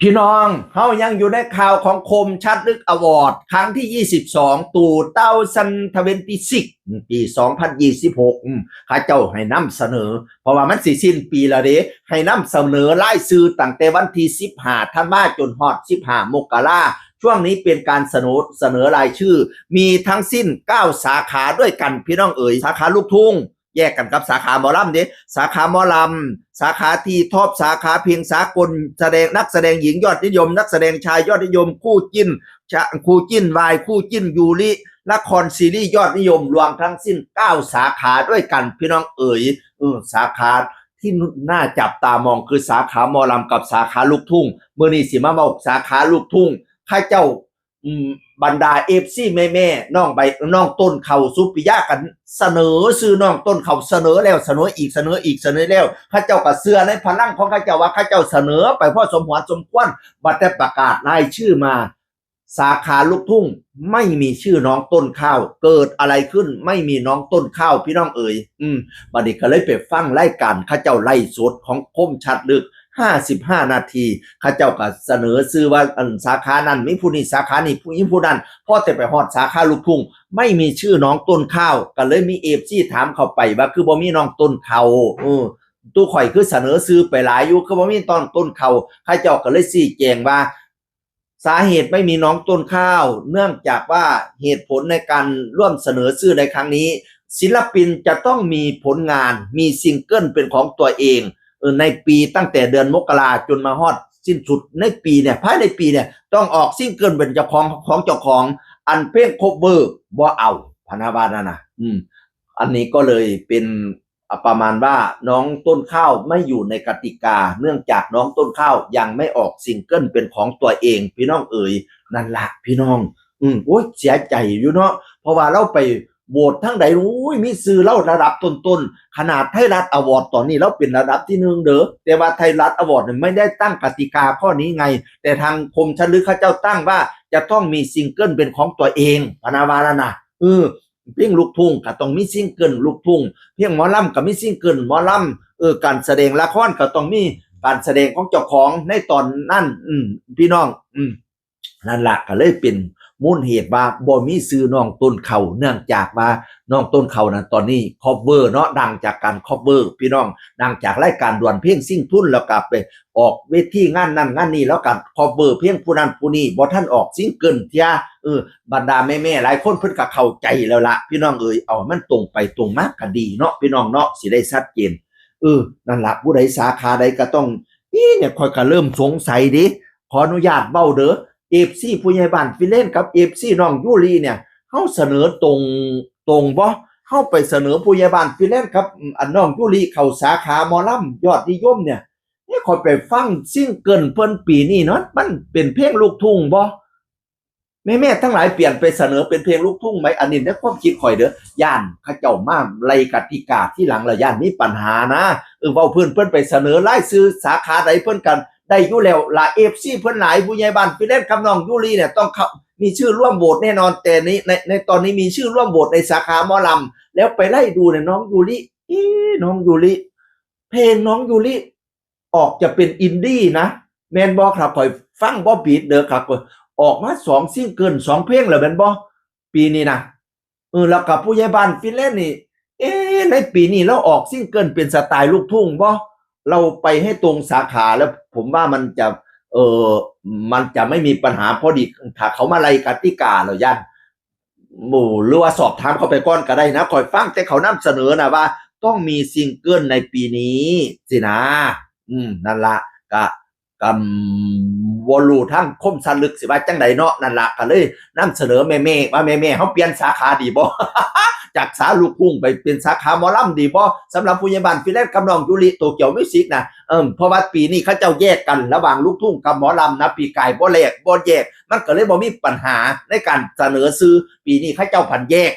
พี่น้องเฮายังอยู่ในข่าวของคมชัดลึกอวอร์ดครั้งที่22ตู่เต้าซันทเวนตี้ซิกปี2026ข้าเจ้าให้นำเสนอเพราะว่ามันสิสิ้นปีแล้วเด้ให้นำเสนอรายชื่อตั้งแต่วันที่15ธันวาคมจนฮอด15มกราคมช่วงนี้เป็นการเสนอรายชื่อมีทั้งสิ้น9สาขาด้วยกันพี่น้องเอ๋ยสาขาลูกทุ่งแยกกันกับสาขาหมอลำเด้สาขาหมอลำสาขาทีท็อปสาขาเพลงสากลนักแสดงหญิงยอดนิยมนักแสดงชายยอดนิยมคู่จิ้นวายคู่จิ้นยูริละครซีรีส์ยอดนิยมรวมทั้งสิ้น9สาขาด้วยกันพี่น้องเอ๋ยสาขาที่น่าจับตามองคือสาขาหมอลำกับสาขาลูกทุ่งมื้อนี้สิมาเว้าสาขาลูกทุ่งข้าเจ้าบรรดาFC แม่น้องน้องต้นเขาสุปิยะกันเสนอซื้อน้องต้นเขาเสนอแล้วเสนออีกเสนอแล้วข้าเจ้าก็เชื่อในพลังของข้าเจ้าว่าข้าเจ้าเสนอไปเพราะสมควรบัดแต่ประกาศรายชื่อมาสาขาลูกทุ่งไม่มีชื่อน้องต้นข้าวเกิดอะไรขึ้นไม่มีน้องต้นข้าวพี่น้องเอ๋ยบัดนี้ก็เลยไปฟังรายการข้าเจ้าไล่สดของคมชัดลึก55นาทีข้าเจ้าก็เสนอชื่อว่าสาขานั้นมีผู้นี้สาขานี้ผู้นั้นพอแต่ไปฮอดสาขาลูกทุ่งไม่มีชื่อน้องต้นข้าวก็เลยมีFCถามเข้าไปว่าคือบ่มีน้องต้นข้าวตู้ข่อยคือเสนอชื่อไปหลายอยู่คือบ่มีต้นข้าวข้าเจ้าก็เลยชี้แจงว่าสาเหตุไม่มีน้องต้นข้าวเนื่องจากว่าเหตุผลในการร่วมเสนอชื่อในครั้งนี้ศิลปินจะต้องมีผลงานมีซิงเกิลเป็นของตัวเองในปีตั้งแต่เดือนมกราจนมาฮอดสิ้นสุดในปีเนี่ยภายในปีเนี่ยต้องออกซิงเกิลเป็นเจ้าของเจ้าของอันเพลงโคเวอร์บ่เอาพนาวานั่นน่ะอันนี้ก็เลยเป็นประมาณว่าน้องต้นข้าวไม่อยู่ในกติกาเนื่องจากน้องต้นข้าวยังไม่ออกซิงเกิลเป็นของตัวเองพี่น้องเอ๋ยนั่นละพี่น้องโอ้ยเสียใจอยู่เนาะเพราะว่าเราไปโหวตทั้งใดมีซื้อเล่าระดับต้นขนาดไทยรัฐอวอร์ดตอนนี้เราเป็นระดับที่1เด้อแต่ว่าไทยรัฐอวอร์ดไม่ได้ตั้งกติกาข้อนี้ไงแต่ทางคมชัดลึกเขาเจ้าตั้งว่าจะต้องมีซิงเกิลเป็นของตัวเองพนาวานะเพลงลูกทุ่งก็ต้องมีซิงเกิลลูกทุ่งเพลงหมอลำก็มีซิงเกิลหมอลำการแสดงละครก็ต้องมีการแสดงของเจ้าของในตอนนั้นพี่น้องนั่นละก็เลยเป็นมูลเหตุว่าบ่มีซื้อน้องต้นเขาเนื่องจากว่าน้องต้นเขานั้นตอนนี้คอฟเวอร์เนาะดังจากการคอฟเวอร์พี่น้องดังจากรายการดวลเพลงซิ่งทุนแล้วก็ไปออกเวทีงานนั้นงานนี้แล้วก็คอฟเวอร์เพลงผู้นั้นผู้นี้บ่ทันออกซิงเกิลเที่ยบรรดาแม่ๆหลายคนเพิ่นก็เข้าใจแล้วล่ะพี่น้องเอ้ยเอามันตรงไปตรงมาก็ดีเนาะพี่น้องเนาะสิได้ชัดเจนนั่นล่ะผู้ใดสาขาใดก็ต้องเนี่ยค่อยก็เริ่มสงสัยดิขออนุญาตเว้าเด้อFC ผู้ใหญ่บ้านฟิเลนกับ FC น้องยูรีเนี่ยเฮาเสนอตรงบ่เฮาไปเสนอผู้ใหญ่บ้านฟิเลนครับน้องยูรีเข้าสาขาหมอลำยอดนิยมเนี่ยค่อยไปฟังซิงเกิลเพิ่นปีนี้เนาะมันเป็นเพลงลูกทุ่งบ่แม่ทั้งหลายเปลี่ยนไปเสนอเป็นเพลงลูกทุ่งไหมอันนี้ในความคิดข่อยเด้อย่านเขาเจ้ามาไล่กติกาที่หลังละย่านมีปัญหานะเว้าเพิ่นไปเสนอรายชื่อสาขาใดเพิ่นกันได้อยู่แล้วล่ะ FC เพิ่นหลายผู้ใหญ่บ้านฟิเลนกับน้องยูรีเนี่ยต้องมีชื่อร่วมโหวตแน่นอนแต่ในตอนนี้มีชื่อร่วมโหวตในสาขาหมอลำแล้วไปไล่ดูเนี่ยน้องยูริน้องยูริเพลงน้องยูริออกจะเป็นอินดี้นะแม่นบ่ครับข่อยฟังบ่ผิดเด้อครับออกมา2ซิงเกิล2เพลงแล้วแม่นบ่ปีนี้นะแล้วกับผู้ใหญ่บ้านฟิเลนนี่ในปีนี้เราออกซิงเกิลเป็นสไตล์ลูกทุ่งบ่เราไปให้ตรงสาขาแล้วผมว่ามันจะไม่มีปัญหาพอดีถ้าเขามาไล่กติกาแล้วยันหรือว่าสอบถามเขาไปก่อนก็ได้นะคอยฟังแต่เขานำเสนอนะว่าต้องมีซิงเกิลในปีนี้สินะนั่นละก็วอลูทั้งคมสันลึกสิว่าจังไดเนาะนั่นละก็เลยนำเสนอแม่ว่าแม่เขาเปลี่ยนสาขาดีบ่ จากสาลูกพุ่งไปเป็นสาขาหมอลำดีบ่สำหรับผู้ใหญ่บ้านฟิเลนกับน้องยูริโตเกียวมิวสิกนะเพราะว่าปีนี้เขาเจ้าแยกกันระหว่างลูกทุ่งกับหมอลำนะปีกายบ่แยกมันก็เลยบ่มีปัญหาในการเสนอซื้อปีนี้เขาเจ้าผันแยก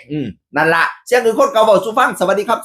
นั่นละเสียงคือคนเก่าเว้าสู่ฟังสวัสดีครับ